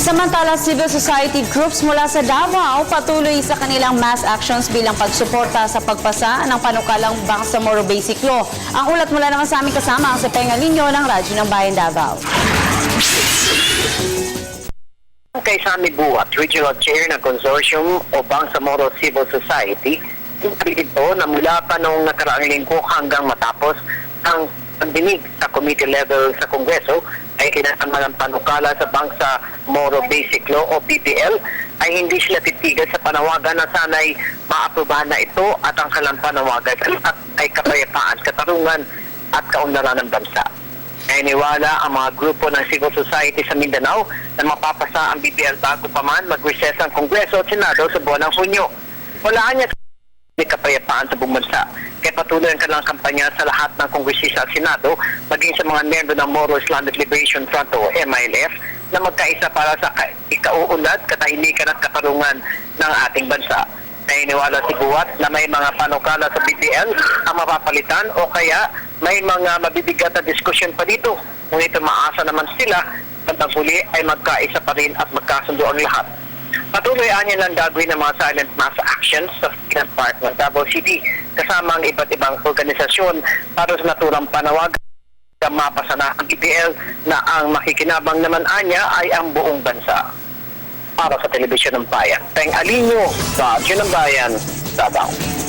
Samantala, civil society groups mula sa Davao patuloy sa kanilang mass actions bilang pagsuporta sa pagpasa ng panukalang Bangsamoro Basic Law. Ang ulat mula naman sa aming kasama ang Cepeda Linyo ng Radyo ng Bayan Davao. Kay Sammy Buat, Regional Chair ng Consortium o Bangsamoro Civil Society, ito na mula pa noong nakaraang linggo hanggang matapos ang pandinig sa committee level sa Kongreso ay kinakamalang panukala sa Bangsamoro Basic Law o BBL ay hindi sila titigil sa panawagan na sana'y maaprubahan na ito at ang kanilang panawagan ay kapayapaan, katarungan at kaunlaran ng bansa. Nainiwala ang mga grupo ng civil society sa Mindanao na mapapasa ang BBL bago pa man mag-recess ang Kongreso at Senado sa buwan ng Hunyo. Walaan niya may kapayapaan sa buong bansa. Kaya patuloy ang kanilang kampanya sa lahat ng kongresista at Senado, maging sa mga miyembro ng Moro Islamic Liberation Front o MILF na magkaisa para sa ikauunlad, katahimikan at katarungan ng ating bansa. Nainiwala si Buat na may mga panukala sa BBL ang mapapalitan o kaya may mga mabibigat na diskusyon pa dito. Ngunit maasa naman sila at ang huli ay magkaisa pa rin at magkasundo ang lahat. Patuloy anya lang gagawin ng mga silent mass actions sa part ng Davao City kasama ang iba't ibang organisasyon para sa naturang panawagan na mapasa na ang BBL na ang makikinabang naman anya ay ang buong bansa. Para sa Telebisyon ng Bayan, Teng Alinyo, Radyo ng Bayan, Davao.